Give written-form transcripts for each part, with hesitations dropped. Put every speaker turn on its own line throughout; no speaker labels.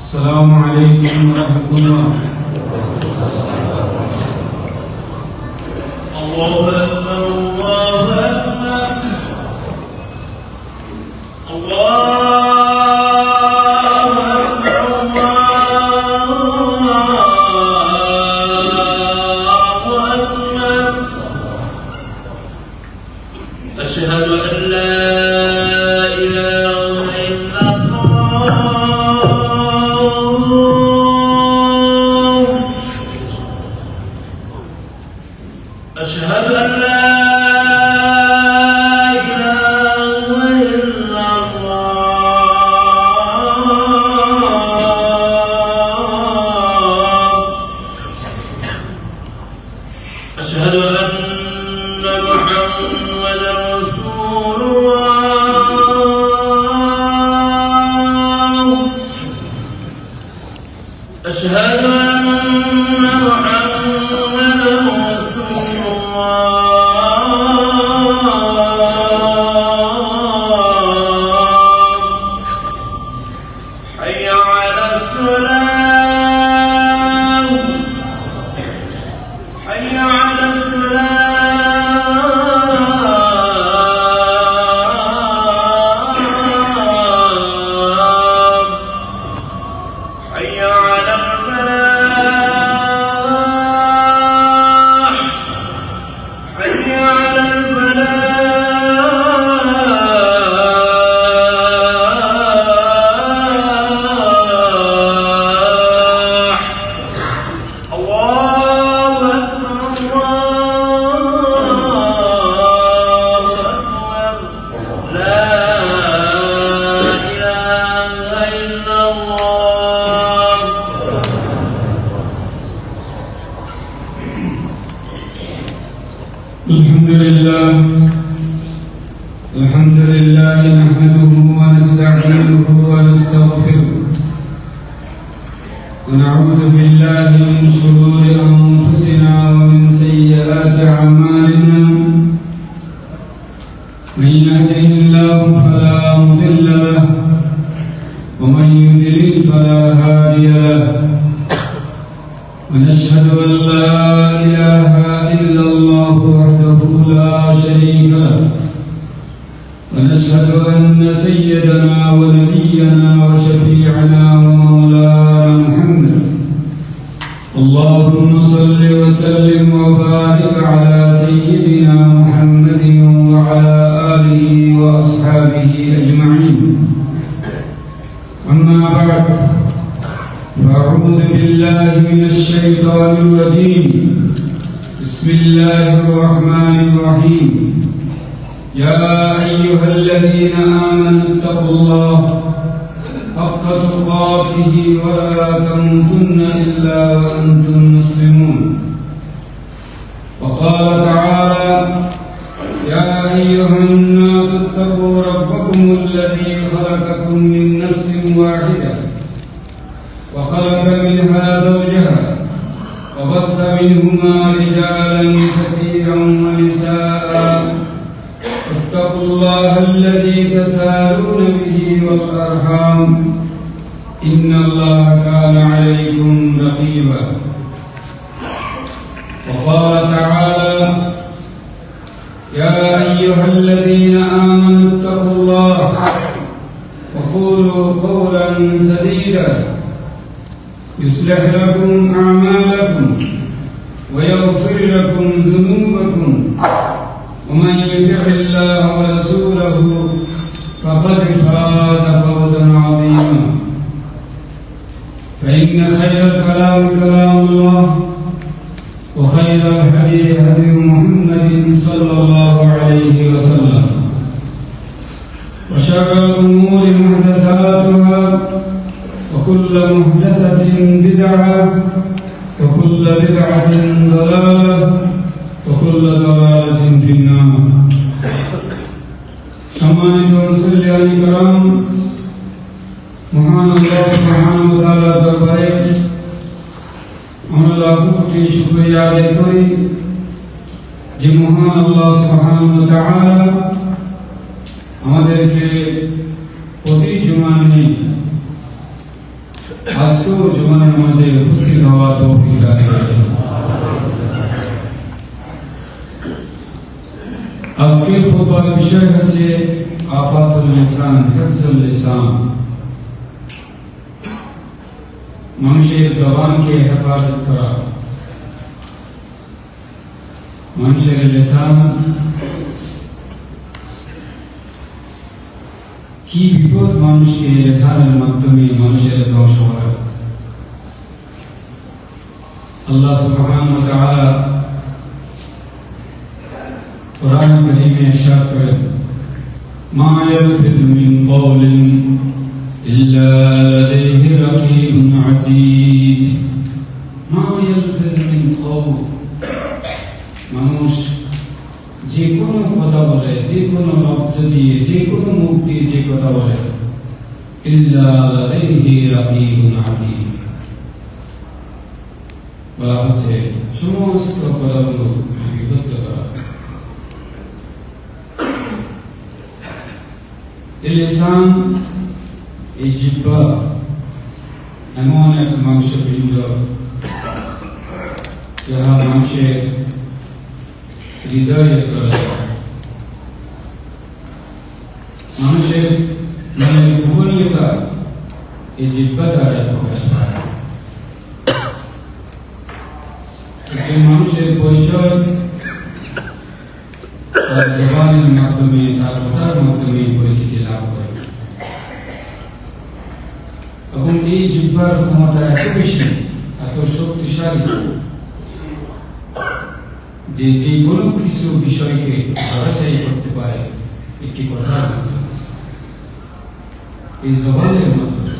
السلام عليكم ورحمة الله.
الله أكبر الله أكبر الله أكبر الله أكبر. أشهد أن لا إله إلا الله. أشهد أن لا إله إلا الله. أشهد أن محمدا رسول الله. أشهد أن محمدا رسول الله. حي على الصلاة حي على الصلاة حي على الفلاح حي على الفلاح. الله أكبر الله أكبر. لا إله إلا الله.
الحمد لله نحمده ونستعينه ونستغفره ونعوذ بالله من شرور أنفسنا ومن سيئات أعمالنا. من يهده الله فلا مضل له ومن يضلل فلا هادي له. ونشهد أن لا إله إلا الله وحده لا شريك له. ونشهد أن سيدنا ونبينا وشفيعنا ومولانا محمد. اللهم صل وسلم وبارك على سيدنا محمد وعلى آله وأصحابه أجمعين. أما بعد، فأعوذ بالله من الشيطان الرجيم. بسم الله الرحمن الرحيم. يا أيها الذين آمنوا اتقوا الله حق تقاته ولا تموتن إلا وأنتم مسلمون. وقال تعالى: يا أيها الناس اتقوا ربكم الذي خلقكم من نفس واحدة وخلق منها زوجها وبث منهما رجالا كثيرا ونساء. اتقوا الله الذي تساءلون به والأرحام إن الله كان عليكم رقيبا. وقال تعالى: يا أيها الذين آمنوا اتقوا الله وقولوا قولا سديدا يصلح لكم أعمالكم ويغفر لكم ذنوبكم. ومن يطع الله ورسوله فقد فاز فوزا عظيما. فإن خير الكلام كلام الله وخير الهدي هدي محمد صلى الله عليه وسلم. وشر الأمور محدثاتها وكل محدثة بدعة وكل بدعة ضلالة وكل ضلالة في النار. সম্মানিত মুসল্লিয়ান کرام, মহান আল্লাহ সুবহানাহু ওয়া তাআলার দরবারে আমরা লাখ কোটি শুকরিয়া আদায় করি যে মহান আল্লাহ সুবহানাহু ওয়া তাআলা আমাদেরকে প্রতি জুমানে আজকেও জুমার নামাজে উপস্থিত হওয়া তৌফিক দান করেছেন। আজকের খুতবার বিষয় হচ্ছে আফাতুল লিসান, হিফজুল লিসান। মানুষের জবানকে হেফাজত করা। মানুষের লিসান কি বিপদ মানুষকে লিসানের মাধ্যমে মানুষের ধ্বংস হয়। আল্লাহ সুবহানাহু ওয়া তাআলা কুরআন কারীমে ইরশাদ করেন, মা ইয়ালফিযু মিন কওলিন ইল্লা লাদাইহি রাকীবুন আতীদ। মা ইয়ালফিযু মিন কওল, মানুষ যে কোনো কথা বলে, যে কোনো লফজ দিয়ে, যে কোনো মুখ দিয়ে যে কথা বলে, ইল্লা লাদাইহি রাকীবুন আতীদ, বলা হচ্ছে সমস্ত কথাগুলো বিশুদ্ধ করা। এই লিসান, এই জিহ্বা এমন এক মাংসপিণ্ড যাহা মানুষের হৃদয়ে করে, মানুষের মনের গোপনীয়তা এই জিহ্বা দ্বারা প্রকাশ পায়। যে মানুষের পরিচয় তার জবানের মাধ্যমে, তার কথার মাধ্যমে পরিচিতি লাভ করে। এবং এই জিহ্বার ক্ষমতা এত বেশি, এত শক্তিশালী যে যে কোনো কিছু বিষয়কে ধরাশায়ী করতে পারে একটি কথার মাধ্যমে, এই জবানের মাধ্যমে।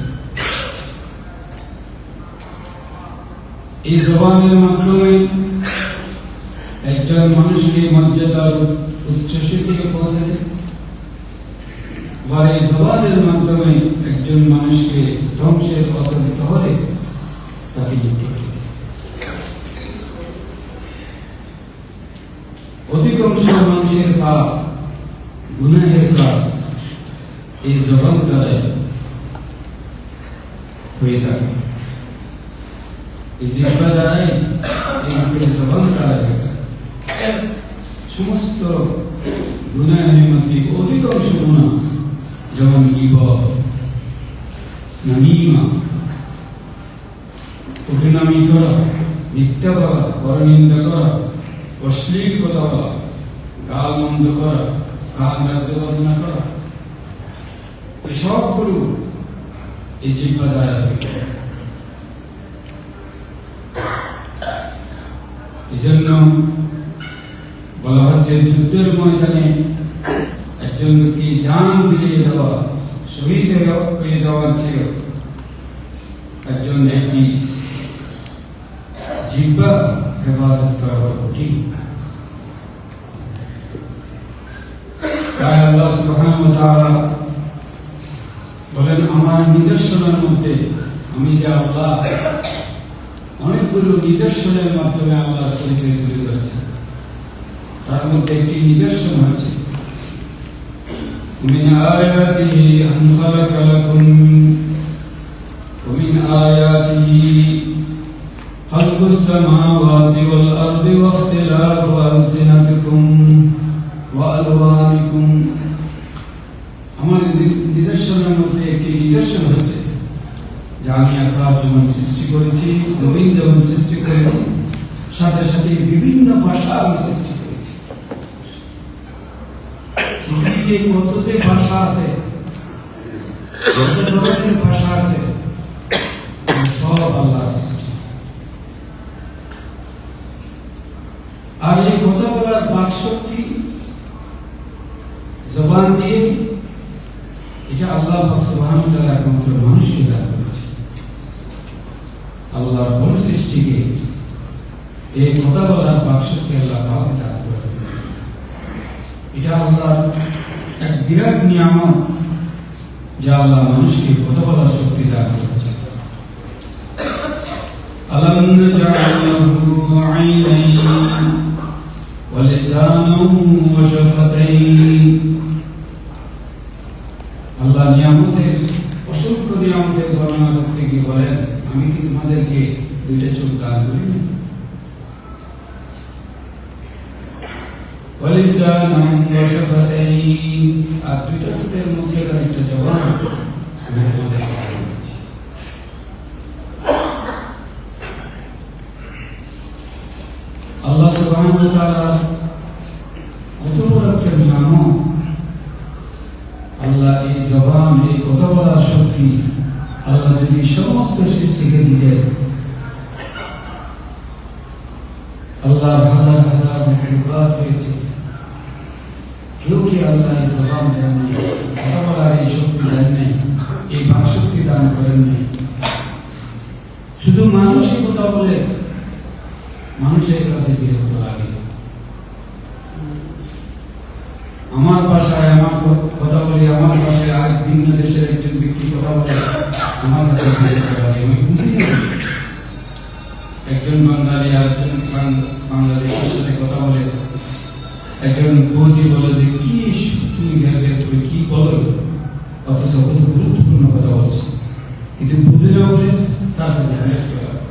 এই জবানের মাধ্যমে একজন মানুষকে মর্যাদার উচ্চ শিখরে পৌঁছে দেয়, বা এই জবানের মাধ্যমে একজন মানুষকে ধ্বংসের পথে ধরে তাকে লিপ্ত করে। অধিকাংশ মানুষের পাপ, গুনাহের কাজ এই জবান দ্বারা হয়ে থাকে। এই জিহ্বা দ্বারাই, এই জবান দ্বারা হয়ে থাকে। সমস্ত গুনাহের মধ্যে অধিকাংশ গুনাহ, যেমন গীবত, নামিমা, অভিনামী করা, মিথ্যা বলা, পরনিন্দা করা, অশ্লীল কথা বলা, গাল মন্দ করা, কান রাখতে বাজনা করা, সবগুলো এই জিহ্বা দ্বারা হয়ে থাকে। এই জন্য বলা হচ্ছে যুদ্ধের ময়দানে একজন ব্যক্তি জান বিলিয়ে দেওয়া, শহীদ হয়ে যাওয়ার চেয়ে একজন ব্যক্তি জিহ্বা হেফাজত করা কঠিন। তাই আল্লাহ সুবহানাহু ওয়া তাআলা বলেন, আমার নিদর্শনের মধ্যে আমি যে আল্লাহ, অনেকগুলো নিদর্শনের মাধ্যমে আল্লাহর পরিচয় তুলে ধরেছে। তার মধ্যে একটি নিদর্শন হচ্ছে মিন আয়াতিহি আন খালাকা লাকুম ওয়া মিন আয়াতিহি খালকুস সামাওয়াতি ওয়াল আরদি ওয়া ইখতিলাফু আলসিনাতিকুম ওয়া আলওয়ানিকুম। আমার নিদর্শনের মধ্যে একটি নিদর্শন হচ্ছে যে আমি আকাশ যেমন সৃষ্টি করেছি, জমিন যেমন সৃষ্টি করেছি, সাথে সাথে বিভিন্ন ভাষা আমি সৃষ্টি করেছি। পৃথিবীতে কত যে ভাষা আছে, কত ধরনের ভাষা আছে, সব আল্লাহর সৃষ্টি। আর এই কথা বলার বাকশক্তি জবান দিয়ে, এটা আল্লাহ সুবহানাহু ওয়া তাআলা একমাত্র মানুষকে দান করেছে। আল্লাহর কোন সৃষ্টিকে এই কথা বলার বাকশক্তি আল্লাহ কাউকে দান করেন। এটা আল্লাহর এক বিরাট নিয়ামত, যা আল্লাহ মানুষকে কথা বলার শক্তি দান করেছে। আলাম নাজআল লাহু আইনাইন ওয়া লিসানান ওয়া শাফাতাইন। আল্লাহ নিয়ামতের, অসংখ্য নিয়ামতের বর্ণনা করতে গিয়ে বলেন, আমি কি তোমাদেরকে দুইটা চোখ দান করি না? ওয়ালিসানান ওয়া শাফাতাইন, আর দুইটা চোখের মধ্যে একটা জবান আমি তোমাদেরকে দান করেছি। আল্লাহ সুবহানাহু ওয়া তাআলা কত বড় একটা নিয়ামত। আল্লাহ এই জবান, এই কথা বলার শক্তি আল্লাহ যদি সমস্ত সৃষ্টিকে দিতেন, আল্লাহ হাজার হাজার মাখলুকাত হয়েছে, কেউ কি আল্লাহ এই জবান দেন নাই, কথা বলার এই শক্তি দেন নাই, এই বাক শক্তি দান করেন নাই। শুধু মানুষই কথা বলে মানুষের কাছে বিরক্ত লাগে। আমার ভাষায় আমার কথা বলি, আমার ভাষায় আরেক ভিন্ন দেশের একজন ব্যক্তি কথা বলে, আমার কাছে বিরক্ত লাগে। আমি বুঝি না, একজন বাঙালি আরেকজন বাংলাদেশের সাথে কথা বলে, একজন বৌদি বলে যে কি তুমি বের বের করে কি বলো, অথচ কত গুরুত্বপূর্ণ কথা বলছে, কিন্তু বুঝে না বলে তার কাছে বিরক্ত লাগে।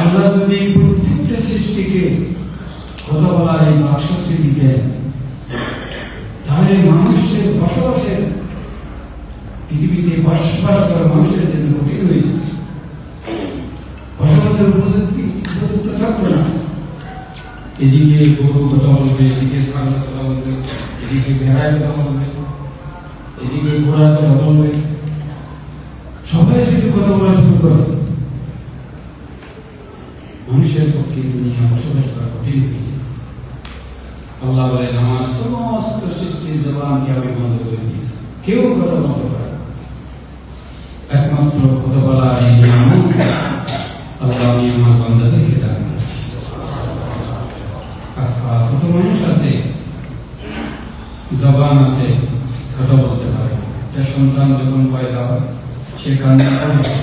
আল্লাহ যদি প্রত্যেকটা সৃষ্টিকে কথা বলার এই বাকশক্তি দিতেন, তাহলে মানুষের বসবাসের, পৃথিবীতে বসবাস করা মানুষের জন্য কঠিন হয়ে যেত, বসবাসের উপযুক্ত থাকতো না। এদিকে গরু কথা বলবে, এদিকে ছাগল কথা বলবে, এদিকে ভেড়ায় কথা বলবে, এদিকে ঘোড়ার কথা বলবে, সবাই যদি কথা বলা শুরু করে, মানুষের পক্ষে দুনিয়া বসবাস করা কঠিন হয়ে যায়। আল্লাহ বলেন, আমার সমস্ত সৃষ্টির জবানকে আমি বন্ধ করে দিয়েছি, কেউ কথা বলতে পারে না। একমাত্র কথা বলা এই নিয়ামত আল্লাহ আমি আমার বান্দাদেরকে দান করেছি। কত মানুষ আছে, জবান আছে, কথা বলতে পারে। তার সন্তান যখন পয়দা হয়, সে কান্না করে,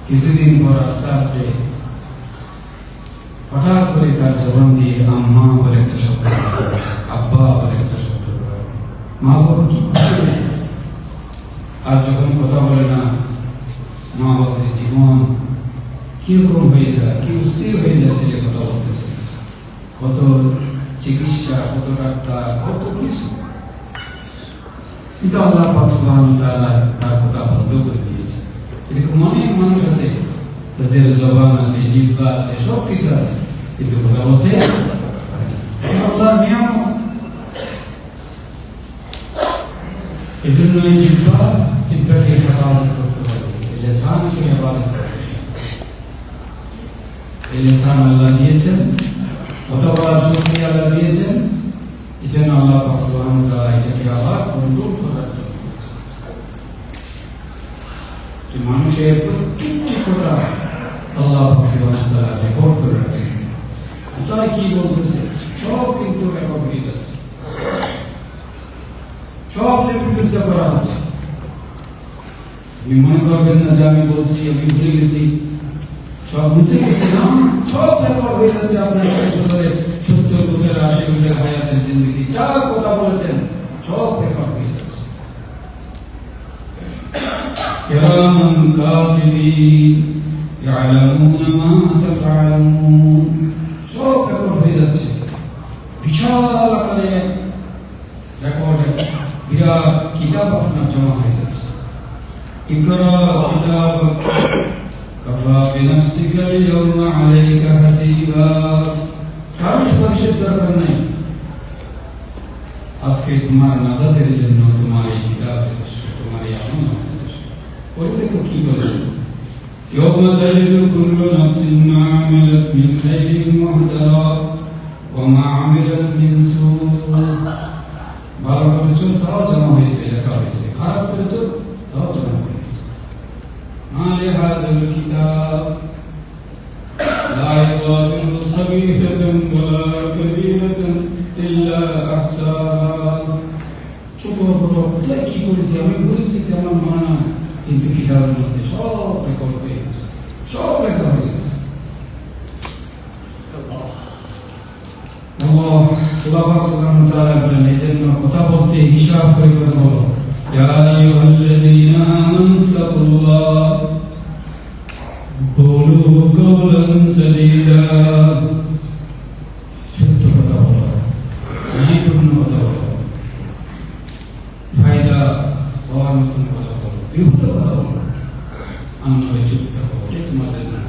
কিছুদিন পর আস্তে আস্তে হঠাৎ করে তার জবান দিয়ে আম্মা বলে একটা শব্দ, আব্বা বলে একটা শব্দ, মা বাবা কি করে। আর যখন কথা বলে না, মা বাবার জীবন কিরকম হয়ে যায়, কি অস্থির হয়ে যায় ছেলে কথা বলতেছে। কত চিকিৎসা, কত ডাক্তার, কত কিছু, কিন্তু আল্লাহ পাক সুবহানাহু ওয়া তাআলা তার কথা বন্ধ করে দিয়েছে। এরকম অনেক মানুষ আছে, তাদের জবান আছে, জিহ্বা আছে, সব কিছু আছে, কিন্তু কথা বলতে আল্লাহর নিয়ামত। এজন্য এই জিহ্বাকে হেফাজত করতে হবে, লিসানকে হেফাজত করতে হবে। এই লিসান আল্লাহ দিয়েছেন, কথা বলার শক্তি আল্লাহ দিয়েছেন, এজন্য আল্লাহ পাক সুবহানাহু ওয়া তাআলা এটাকে আবার কন্ট্রোল করার জন্য মানুষের প্রত্যেকটি কথা আল্লাহ পাক সুবহানাহু ওয়া তাআলা রেকর্ড করে রাখছেন। কোথায় কি বলতেছে সব কিন্তু রেকর্ড হয়ে যাচ্ছে, সব রেকর্ড করা হচ্ছে। মনে করবেন না যে আমি বলছি, আমি ভুলে গেছি, সব মুছে গেছে, না, সব রেকর্ড হয়ে যাচ্ছে। আপনার 70 বছর 80 বছর হায়াতের জিন্দেগি যা কথা বলেছেন সব রেকর্ড হয়ে যাচ্ছে। কিরামান কাতিবিন ইয়ালামুনা মা তাফআলুন, সব রেকর্ড হয়ে যাচ্ছে। বিশাল আকারে রেকর্ড, বিরাট কিতাব আপনার জমা হয়ে যাচ্ছে। ইকরা কিতাবাক কাফা বিনাফসিকা আল-ইয়াওমা আলাইকা হাসিবা, কারো সুপারিশের দরকার নাই। আজকে তোমার নাজাতের জন্য তোমার এই কিতাব, তোমার এই আমল পড়ে দেখো কি বলে। ইয়াওমা তাজিদু কুল্লু নাফসিন মা আমিলাত মিন খাইরিন মুহদারা ওয়া মা আমিলাত মিন সূ, ভালো করেছো তাও জমা হয়েছে, লেখা হয়েছে, খারাপ করেছো তাও জমা হয়েছে। মা লিহাযাল কিতাব লা ইউগাদিরু সাগীরাতান ওয়ালা কাবীরাতান ইল্লা আহসাহা, ছোট বড় কোথায় কি করেছি আমি ভুলে গেছি, আমার মনে নাই, কিন্তু কিতাবের মধ্যে সব রেকর্ড হয়ে গেছে, সব রেকর্ড হয়ে গেছে। আল্লাহ পাক সুবহানাহু ওয়া তাআলা বলেন, এজন্য কথা বলতে হিসাব করে কথা বলো। ইয়া আইয়ুহাল্লাযীনা আমানু اتقوا الله قولوا قولا سديدا সত্য কথা বলো, ন্যায়পূর্ণ কথা বলো, ফায়দা হওয়ার মতন কথা বলো, বিহুত কথা বলো, আন্নারে চুপ থাকো, এটাই তোমাদের না।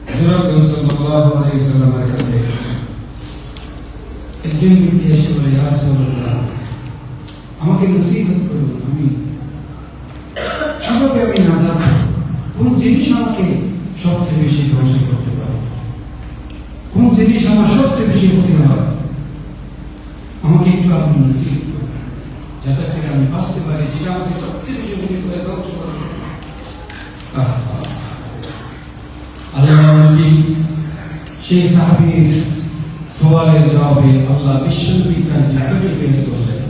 হযরত সাল্লাল্লাহু আলাইহি ওয়াসাল্লামের কাছে একজন ব্যক্তি এসে বলে, ইয়া রাসূলুল্লাহ, আমাকে নসিহত করুন, আমি কিভাবে আমি নাজাত পাবো? কোন জিনিস আমাকে সবচেয়ে বেশি ধ্বংস করতে পারে, কোন জিনিস আমার সবচেয়ে বেশি ক্ষতি হয়, আমাকে একটু আপনি নসিহত করুন, যাতে করে আমি বাঁচতে পারি, যেটা আমাকে সবচেয়ে বেশি ক্ষতি করে ধ্বংস করে। আল্লাহ নবী সেই সাহাবীর সওয়ালের জবাবে আল্লাহ বিশ্বনবী তার জিহ্বাকে বের করলেন,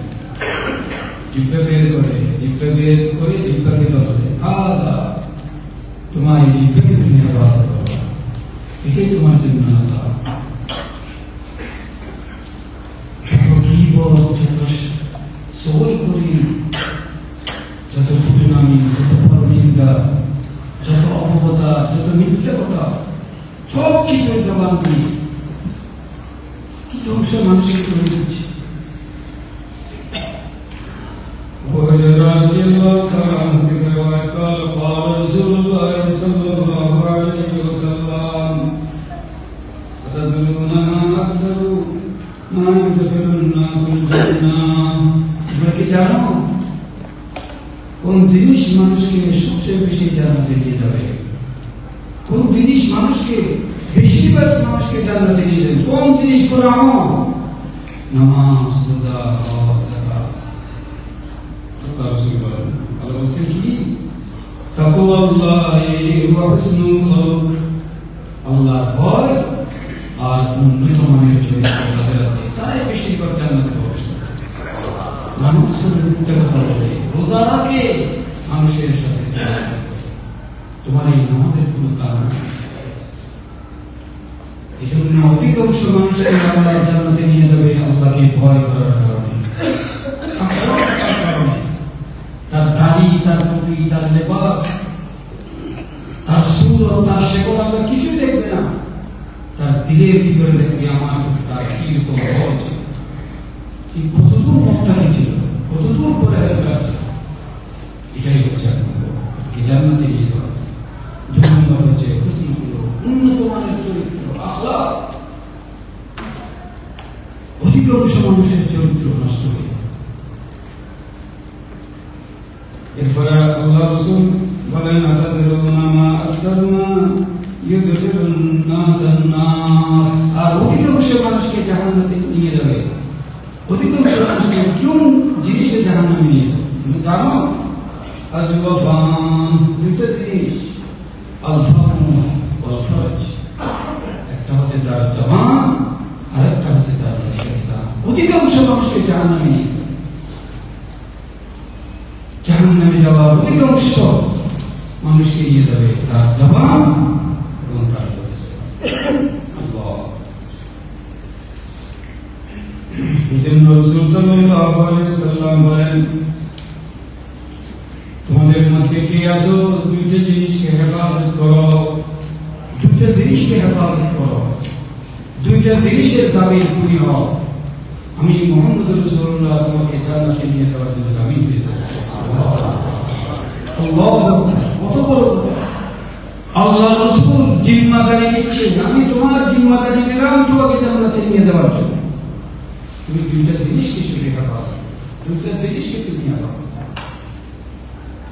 জিহ্বা বের করে জিহ্বাকে ধরলেন, হাযা, তোমার এই জিহ্বাকে তুমি হেফাজত করো, এটাই তোমার জন্য নাজাত। যত গীবত, যত সওয়াল করি, যত বদনামি, যত পরনিন্দা, যত অপপ্রচার, যত মিথ্যা কথা, সব কিছু জবান দিয়ে কি ধ্বংস মানুষকে করে দিচ্ছে। জানো কোন জিনিস মানুষকে সবচেয়ে বেশি জান্নাতে নিয়ে যাবে? কোন জিনিস মানুষকে বেশিরভাগ মানুষকে জান্নাতে নিয়ে যাবে? কোন জিনিস? কোন আমল? নামাজ, রোজা, হজ, যাকাত। আল্লাহ রাসূল বলেন, আল্লাহ বলছেন কি? তাকওয়াল্লাহি ওয়া হুসনুল খুলুক, আল্লাহর ভয় আর উন্নত মানের চরিত্র যাদের আছে তারাই বেশিরভাগ জান্নাতে প্রবেশ করে। নামাজ পড়ে মিথ্যা কথা বলে, রোজা রাখে, মানুষের সাথে তোমার এই নামাজের কোনো কারণ নেই। এই জন্য অধিকাংশ মানুষকে আল্লাহ জান্নাতে নিয়ে যাবে আল্লাহকে ভয় করার কারণে, তার দাড়ি, তার টুপি, তার লেবাস, তার সুর, তার শেকল আল্লাহ কিছু দেখবে না, তার দিলের ভিতরে দেখবে আমার তার কি রকম হজ, কি কতদূর মক্তাকি ছিল, কতদূর পরে রাস্তা ছিল। এটাই হচ্ছে কি জান্নাতে নিয়ে যাওয়া। দুই নম্বর হচ্ছে হুসনুল, উন্নত মানের চরিত্র, আখলাক। অধিকাংশ মানুষের চরিত্র নষ্ট হয়ে যায়। এরপরে আল্লাহ রাসূল বলেন, আতাদরুনা মা আকসারুনা ইউদখিলুন নাসান নার, আর অধিকাংশ মানুষকে জাহান্নামে নিয়ে যাবে। অধিকাংশ মানুষকে কোন জিনিসে জাহান্নামে নিয়ে যাবে জানো? আজওয়াবান, দুইটা জিনিস, আল ফাহমু ওয়াল ফারজ। একটা হচ্ছে তার জবান, আর একটা হচ্ছে তার লিসান। অধিকাংশ মানুষকে জাহান্নামে নিয়ে যাবে। জাহান্নামে যাওয়ার অধিকাংশ মানুষকে নিয়ে যাবে তার জবান এবং তার লিসান। আল্লাহ, এই জন্য রাসূল সাল্লাল্লাহু আলাইহি ওয়াসাল্লাম বলেন, তোমাদের মধ্যে কে আছো, দুইটা জিনিসকে হেফাজত করো, দুইটা জিনিসকে হেফাজত করো, দুইটা জিনিসের জামিন তুমি হও, আমি মুহাম্মদ রাসূলুল্লাহ তোমাকে জান্নাতে নিয়ে যাওয়ার জন্য জামিন দিয়ে দেব। আল্লাহু কত বড় কথা! আল্লাহ রাসূল জিম্মাদারি নিচ্ছে, আমি তোমার জিম্মাদারি নিলাম তোমাকে জান্নাতে নিয়ে যাওয়ার জন্য। তুমি দুইটা জিনিসকে শুধু হেফাজত, দুইটা জিনিসকে তুমি হেফাজত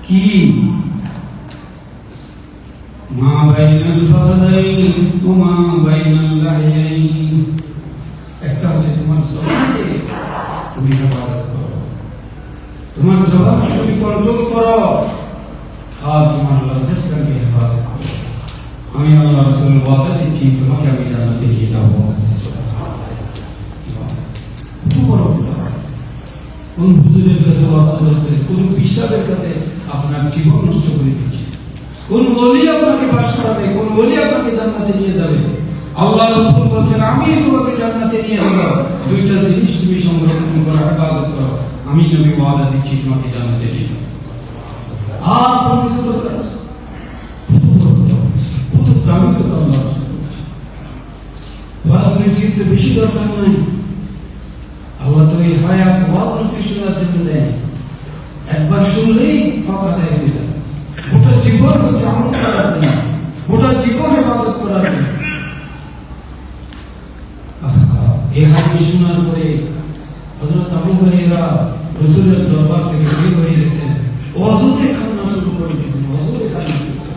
কি? মা বাইনাল ফাখদাইন ওয়া মা বাইনাল লাহইয়াইন। একটা হচ্ছে তোমার জবানকে তুমি হেফাজত করো, তোমার জবানকে তুমি কন্ট্রোল করো, আর তোমার লজ্জাস্থানকে হেফাজত করো। আমি আল্লাহ রাসূল ওয়াদা দিচ্ছি তোমাকে আমি জান্নাতে নিয়ে যাব। কোন হুজুরের কাছে ওয়াজ হচ্ছে, কোন বিশ্বাসের কাছে আপনার জীবন নষ্ট করে দিচ্ছে, কোন ওলি আপনাকে পাশ করাবে, কোন ওলি আপনাকে জান্নাতে নিয়ে যাবে? আল্লাহ রাসূল বলেন, আমি তোমাকে জান্নাতে নিয়ে যাব, দুইটা জিনিস তুমি সংরক্ষণ করো, হেফাজত আমি নবী ওয়াদা দিচ্ছি তোমাকে জান্নাতে নিয়ে যাব। আর কোন কিছু দরকার আছে? কত দামি কথা আল্লাহ রাসূল বলেছেন। ওয়াজ নসিহত তো বেশি দরকার নাই। আল্লাহ তো এই হায়াত ওয়াজ নসিহত শোনার জন্য দেয়। একবার শুনলেই হক আদায় হয়ে যায়। গোটা জীবন হচ্ছে আমল করার জন্য, গোটা জীবন ইবাদত করার জন্য। এই হাদিস শোনার পরে হযরত আবু হুরায়রা রাসূলের দরবার থেকে বের হয়ে গেছেন, ওযুতে কান্না শুরু করে দিয়েছেন, ওযুতে কান্না শুরু করে।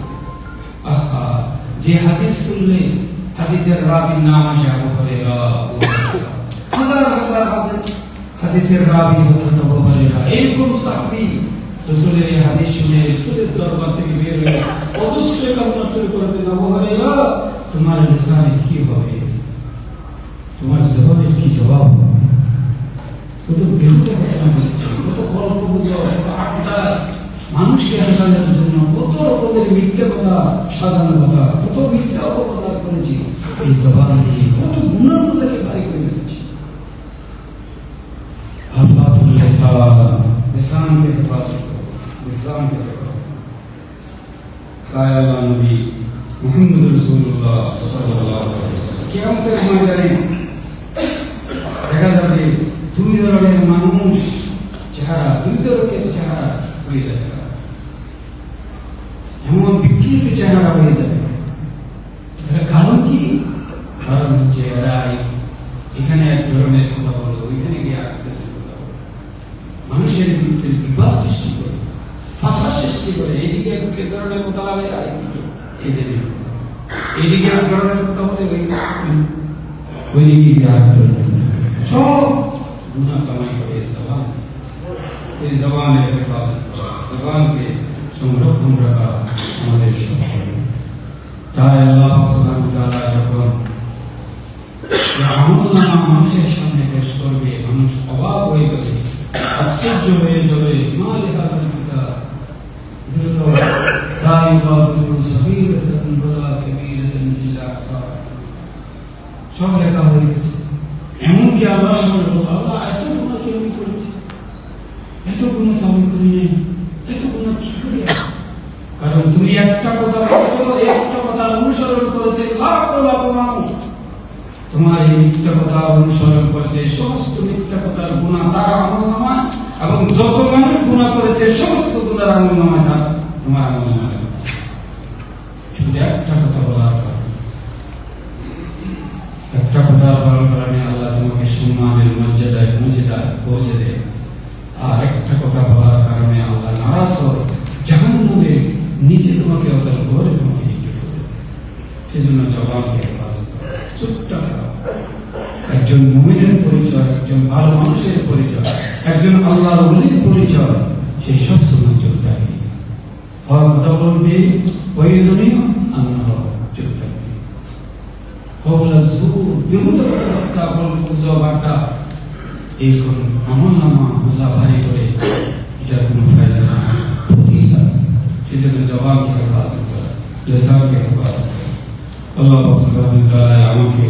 যে হাদিস শুনলে হাদিসের রাবীর নাম আসে আবু হুরায়রা, হাজার হাজার হাদিসের রাবী হযরত আবু হুরায়রা। এরকম সাহাবী রাসূলের এই হাদিস শুনে রাসূলের দরবার থেকে বের হয়ে অবশ্যই কান্না শুরু করে দিলেন, আবু হুরায়রা তোমার লিসানে কি হবে, তোমার জবানের কি জবাব হবে? কত বেহুদা ঘটনা বলেছে, কত গল্প গুজব, কত আড্ডা, মানুষকে হাসানোর জন্য কত রকমের মিথ্যা কথা, সাজানো কথা, কত মিথ্যা অপপ্রচার করেছি। এই জবান দিয়ে কত গুনাহ মুসাকে বাড়ি করে দিয়েছি। আফাতুল লিসানকে হেফাজত করো, লিসানকে হেফাজত করো। তাই আল্লাহ নবী মুহাম্মদ রাসূলুল্লাহ সাল্লাল্লাহু আলাইহি ওয়াসাল্লাম কিয়ামতের ময়দানে দেখা যাবে দুই ধরনের মানুষ চেহারা, দুই ধরনের চেহারা হয়ে যাবে। এমন বিকৃত চেহারা হয়ে যাবে। কারণ কি? কারণ হচ্ছে এরা এখানে এক ধরনের কথা বলে, ওইখানে গিয়ে আর এক ধরনের কথা বলে, মানুষের ভিতরে বিবাদ সৃষ্টি করে, ফাসাদ সৃষ্টি করে। এইদিকে এক ধরনের কথা বলে, এইদিকে এক ধরনের কথা বলে, ওইদিকে আর এক ধরনের সব গুনাহ কামাই করে। জবান, এই জবানের হেফাজত করা, জবানকে সংরক্ষণ রাখা আমাদের সফল। তাই আল্লাহ সুবহানাহু ওয়া তাআলা যখন আমলনামা মানুষের সামনে পেশ করবে, মানুষ অবাক হয়ে যাবে, আশ্চর্য হয়ে যাবে। মা লিহাযাল কিতাব লা ইউগাদিরু সগীরাতান ওয়ালা কাবীরাতান ইল্লা আহসাহা। সব লেখা হয়ে গেছে। এমনকি আল্লাহ সুবহানাহু ওয়া তাআলা এত গুনাহ কি আমি করেছি, এত গুনাহ তো আমি করি নাই, এত গুনাহ কি করে? কারণ তুমি একটা কথা বলছো, একটা কথা অনুসরণ করেছে লাখ লাখ মানুষ। তোমার এই মিথ্যা কথা অনুসরণ করেছে, সমস্ত মিথ্যা কথার গুনাহ তার আমলনামায়, এবং যত মানুষ গুনাহ করেছে সমস্ত গুনার আমলনামায় তার তোমার আমলনামায়। শুধু একটা কথা বলার কারণে, একটা কথা বলার কারণে আল্লাহ তোমাকে সম্মানের মর্যাদায় পৌঁছে দেয়। আর একটা কথা বলার কারণে আল্লাহ নারাজ হয়, জাহান্নামে নিচে তোমাকে অতল করে তোমাকে নিক্ষেপ করে। সেজন্য জবানকে হেফাজত করো। চুপটা থাকো। একজন মুমিনের পরিচয়, একজন ভালো মানুষের পরিচয়, একজন আল্লাহর ওলির পরিচয়, সেই সব সময় চুপ থাকে। হক কথা বলবে প্রয়োজনীয়, আর না চুপ থাকবে। কওলা যুর, বিহুদা কথা বলবে, গুজব আড্ডা, এই কোন আমলনামা বোঝা ভারী করে, এটার কোনো ফায়দা নেই, প্রতিহিসাব। সেজন্য জবানকে হেফাজত করা, লিসানকে হেফাজত করা। আল্লাহ সুবহানাহু ওয়া তাআলা আমাকে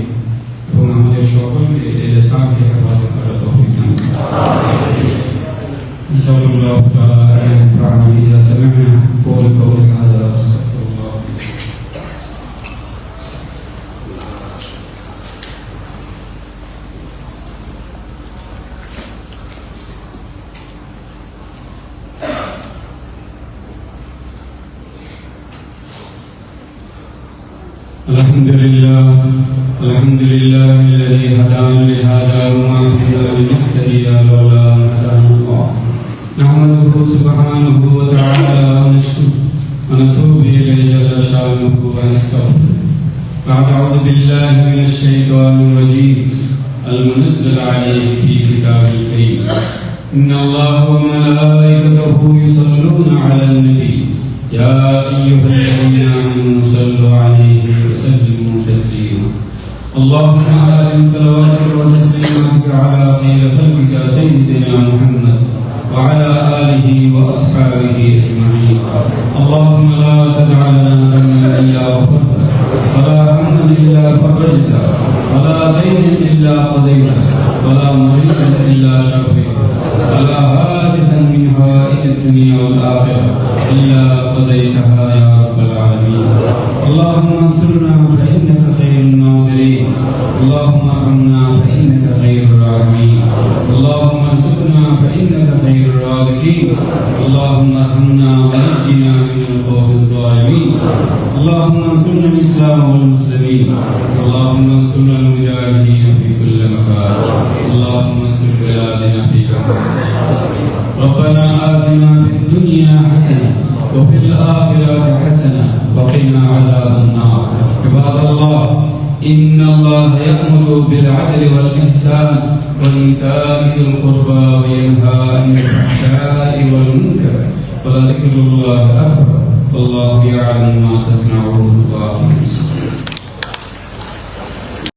এবং আমাদের সকলকে এই লিসানকে হেফাজত করার তৌফিক দান করুন। আমিন। সাল্লাল্লাহু তাআলা আলাইহি ওয়া সাল্লাম ইযা সামি'না কওলা হাযা আস্তাগফিরুল্লাহ। الحمد لله الذي هدانا لهذا وما كنا لنهتدي لولا أن هدانا الله. نحمده سبحانه وتعالى ونشكره ونتوب إليه جل شأنه ونستغفره. بعد أعوذ بالله من الشيطان الرجيم المنزل عليه في كتابه الكريم. إن الله وملائكته يصلون على النبي يا أيها الذين آمنوا صلوا عليه وسلموا تسليما. اللهم أعلم صلواتك وتسليماتك على خير خلقك سيدنا محمد وعلى آله وأصحابه أجمعين. اللهم لا تدع لنا ذنبا إلا غفرته ولا هما إلا فرجته ولا دينا إلا قضيته ولا مريضا إلا شفيته ولا الراحمين اللهم ارزقنا فإنك خير الرازقين اللهم ارحمنا ونجنا من القوم الظالمين اللهم انصرنا الإسلام والمسلمين اللهم انصرنا المجاهدين في كل مكان اللهم انصر بلادنا في ربنا آتنا في الدنيا حسنة وفي الآخرة حسنة وقنا عذاب النار عباد الله إن الله يأمر بالعدل والإحسان وإيتاء ذي القربى وينهى عن الفحشاء والمنكر ولذكر الله أكبر والله يعلم ما تصنعون وأقم الصلاة